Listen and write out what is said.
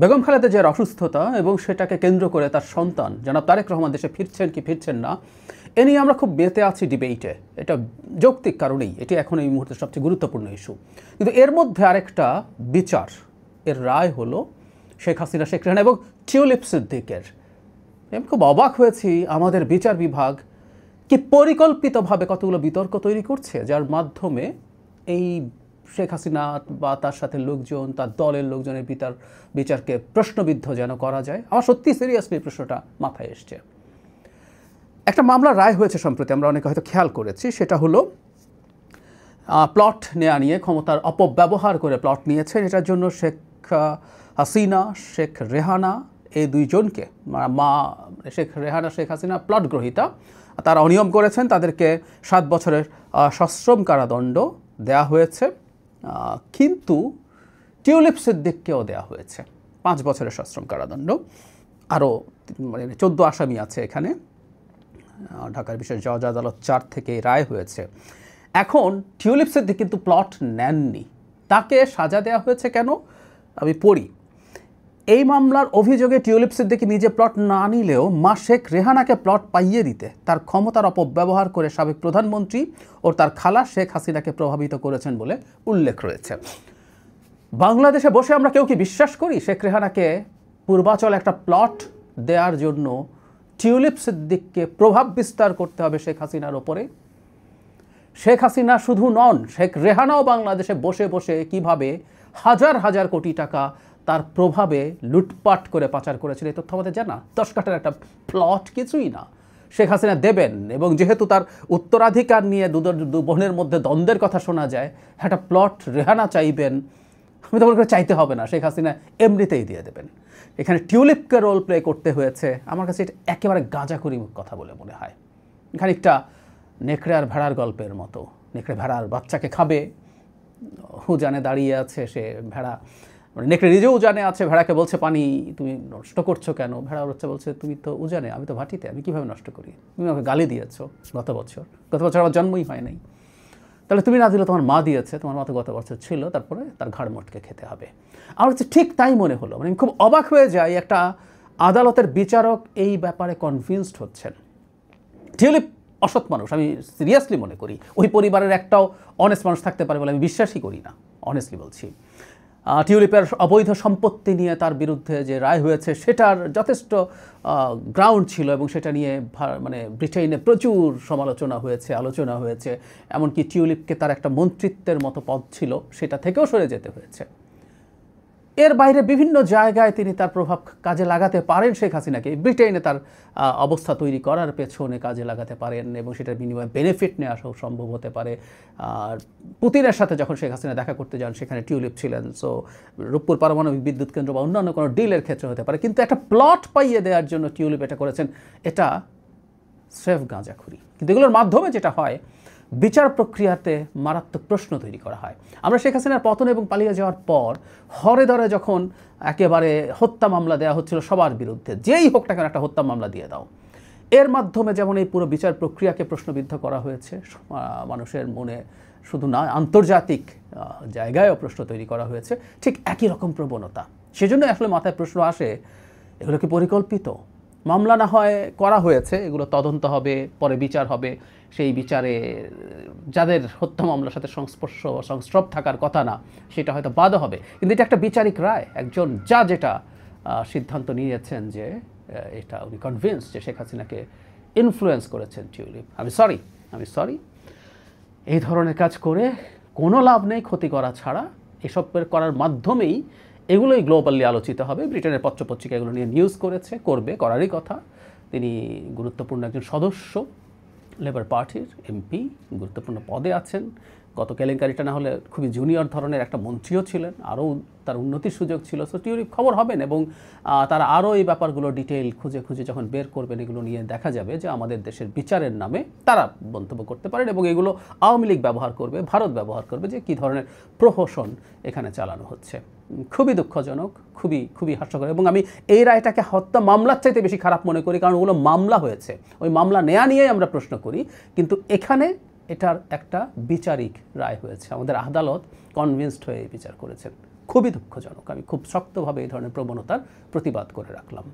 বেগম খালেদা জিয়ার অসুস্থতা এবং সেটাকে কেন্দ্র করে তার সন্তান জনাব তারেক রহমান দেশে ফিরছেন কি ফিরছেন না এ নিয়ে আমরা খুব মেতে আছি ডিবেটে। এটা যৌক্তিক কারণেই এটি এখন এই মুহূর্তে সবচেয়ে গুরুত্বপূর্ণ ইস্যু। কিন্তু এর মধ্যে আরেকটা বিচার, এর রায় হলো শেখ হাসিনা, শেখ রেহানা এবং টিউলিপ সিদ্দিকের। আমি খুব অবাক হয়েছি আমাদের বিচার বিভাগ কি পরিকল্পিতভাবে কতগুলো বিতর্ক তৈরি করছে, যার মাধ্যমে এই শেখ হাসিনা বা তার সাথে লোকজন, তার দলের লোকজনের বিচারকে প্রশ্নবিদ্ধ যেন করা যায়। আমার সত্যি সিরিয়াসলি প্রশ্নটা মাথায় এসছে। একটা মামলার রায় হয়েছে সম্প্রতি, আমরা অনেকে হয়তো খেয়াল করেছি। সেটা হলো প্লট নেওয়া নিয়ে, ক্ষমতার অপব্যবহার করে প্লট নিয়েছেন। এটার জন্য শেখ হাসিনা, শেখ রেহানা এই দুইজনকে, মা শেখ রেহানা, শেখ হাসিনা প্লট গ্রহীতা, তারা অনিয়ম করেছেন। তাদেরকে 7 বছরের সশ্রম কারাদণ্ড দেয়া হয়েছে। কিন্তু টিউলিপ সিদ্দিককেও দেওয়া হয়েছে 5 বছরের সশ্রম কারাদণ্ড। আরও 14 আসামি আছে এখানে। ঢাকার বিশেষ জজ আদালত 4 থেকে রায় হয়েছে। এখন টিউলিপ সিদ্দিক কিন্তু প্লট নেননি, তাকে সাজা দেওয়া হয়েছে কেন আমি পড়ি। এই মামলার অভিযোগে টিউলিপ সিদ্দিক নিজে প্লট না নিলেও মা শেখ রেহানাকে প্লট পাইয়ে দিতে তার ক্ষমতার অপব্যবহার করে সাবেক প্রধানমন্ত্রী ও তার খালা শেখ হাসিনাকে প্রভাবিত করেছেন বলে উল্লেখ রয়েছে। বাংলাদেশে বসে আমরা কেউ কি বিশ্বাস করি শেখ রেহানাকে পূর্বাচল একটা প্লট দেওয়ার জন্য টিউলিপ সিদ্দিককে প্রভাব বিস্তার করতে হবে শেখ হাসিনার ওপরে? শেখ হাসিনা শুধু নন, শেখ রেহানাও বাংলাদেশে বসে বসে কিভাবে হাজার হাজার কোটি টাকা তার প্রভাবে লুটপাট করে পাচার করেছিল, এই তথ্য আমাদের জানা। 10 কাঠার একটা প্লট কিছুই না, শেখ হাসিনা দেবেন। এবং যেহেতু তার উত্তরাধিকার নিয়ে দু বোনের মধ্যে দ্বন্দ্বের কথা শোনা যায়, একটা প্লট রেহানা চাইবেন, আমি তো মনে করি চাইতে হবে না, শেখ হাসিনা এমনিতেই দিয়ে দেবেন। এখানে টিউলিপকে রোল প্লে করতে হয়েছে। আমার কাছে এটা একেবারে গাঁজাখুরি কথা বলে মনে হয়। খানিকটা নেকড়ে আর ভেড়ার গল্পের মতো। নেকড়ে ভেড়ার বাচ্চাকে খাবে, উজানে দাঁড়িয়ে আছে সে ভেড়া, মানে নেকড়ে নিজেও উজানে আছে, ভেড়াকে বলছে পানি তুমি নষ্ট করছো কেন? ভেড়া হচ্ছে বলছে তুমি তো উজানে, আমি তো ভাটিতে, আমি কীভাবে নষ্ট করি? তুমি আমাকে গালি দিয়েছো গত বছর আমার জন্মই হয় নাই, তাহলে তুমি না দিলে তোমার মা দিয়েছে, তোমার মা তো গত বছর ছিল, তারপরে তার ঘাড় মোটকে খেতে হবে। আমার হচ্ছে ঠিক তাই মনে হলো। মানে খুব অবাক হয়ে যায়, একটা আদালতের বিচারক এই ব্যাপারে কনভিন্সড হচ্ছেন। টিউলিপ অসৎ মানুষ, আমি সিরিয়াসলি মনে করি। ওই পরিবারের একটাও অনেস্ট মানুষ থাকতে পারে বলে আমি বিশ্বাসই করি না, অনেস্টলি বলছি। টিউলিপের অবৈধ সম্পত্তি নিয়ে তার বিরুদ্ধে যে রায় হয়েছে সেটার যথেষ্ট গ্রাউন্ড ছিল এবং সেটা নিয়ে মানে ব্রিটেনে প্রচুর সমালোচনা হয়েছে, আলোচনা হয়েছে। এমনকি টিউলিপকে তার একটা মন্ত্রিত্বের মতো পদ ছিল, সেটা থেকেও সরে যেতে হয়েছে। এর বাইরে বিভিন্ন জায়গায় তিনি তার প্রভাব কাজে লাগাতে পারেন। শেখ হাসিনাকে ব্রিটেনে তার অবস্থা তৈরি করার পেছনে কাজে লাগাতে পারেন এবং সেটার বিনিময়ে বেনিফিট নেওয়া সম্ভব হতে পারে। আর পুতিনের সাথে যখন শেখ হাসিনা দেখা করতে যান, সেখানে টিউলিপ ছিলেন। সো রূপপুর পারমাণবিক বিদ্যুৎ কেন্দ্র বা অন্যান্য কোনো ডিলের ক্ষেত্রে হতে পারে। কিন্তু একটা প্লট পাইয়ে দেওয়ার জন্য টিউলিপ এটা করেছেন, এটা স্রেফ গাঁজাখুরি। কিন্তু এগুলোর মাধ্যমে যেটা হয়, বিচার প্রক্রিয়াতে মারাত্মক প্রশ্ন তৈরি করা হয়। আমরা শেখ হাসিনার পতন এবং পালিয়ে যাওয়ার পর হরে ধরে যখন একেবারে হত্যা মামলা দেওয়া হচ্ছিল সবার বিরুদ্ধে, যেই হোক না কেন একটা হত্যা মামলা দিয়ে দাও, এর মাধ্যমে যেমন এই পুরো বিচার প্রক্রিয়াকে প্রশ্নবিদ্ধ করা হয়েছে, মানুষের মনে শুধু না আন্তর্জাতিক জায়গায়ও প্রশ্ন তৈরি করা হয়েছে, ঠিক একই রকম প্রবণতা। সেজন্য আসলে মাথায় প্রশ্ন আসে, এগুলো কি পরিকল্পিত? মামলা না হয় করা হয়েছে, এগুলো তদন্ত হবে, পরে বিচার হবে। সেই বিচারে যাদের হত্যা মামলার সাথে সংস্রব থাকার কথা না, সেটা হয়তো বাদও হবে। কিন্তু এটা একটা বিচারিক রায়, একজন জাজ এটা সিদ্ধান্ত নিয়েছেন যে এটা উনি কনভিন্স যে শেখ হাসিনাকে ইনফ্লুয়েন্স করেছেন টিউলিপ। আমি সরি, এই ধরনের কাজ করে কোনো লাভ নেই, ক্ষতি করা ছাড়া। এসব করার মাধ্যমেই এগুলোই গ্লোবালি আলোচিত হবে। ব্রিটেনের পত্রপত্রিকা এগুলো নিয়ে নিউজ করারই কথা। তিনি গুরুত্বপূর্ণ একজন সদস্য, লেবার পার্টির এমপি, গুরুত্বপূর্ণ পদে আছেন। গত কেলেঙ্কারিটা না হলে খুবই জুনিয়র ধরনের একটা মন্ত্রীও ছিলেন, আরও তার উন্নতির সুযোগ ছিল। সো টিউলিপ খবর হবেন এবং তারা আরও এই ব্যাপারগুলো ডিটেইল খুঁজে যখন বের করবেন, এগুলো নিয়ে দেখা যাবে যে আমাদের দেশের বিচারের নামে তারা মন্তব্য করতে পারেন এবং এগুলো আওয়ামী লীগ ব্যবহার করবে, ভারত ব্যবহার করবে, যে কী ধরনের প্রহসন এখানে চালানো হচ্ছে। খুবই দুঃখজনক, খুবই হাস্যকর। এবং আমি এই রায়টাকে হত্যা মামলার চাইতে বেশি খারাপ মনে করি, কারণ ওগুলো মামলা হয়েছে, ওই মামলা নেয়া নিয়েই আমরা প্রশ্ন করি। কিন্তু এখানে এটার একটা বিচারিক রায় হয়েছে, আমাদের আদালত কনভিন্সড হয়ে বিচার করেছেন। খুবই দুঃখজনক। আমি খুব শক্তভাবে এই ধরনের প্রবণতার প্রতিবাদ করে রাখলাম।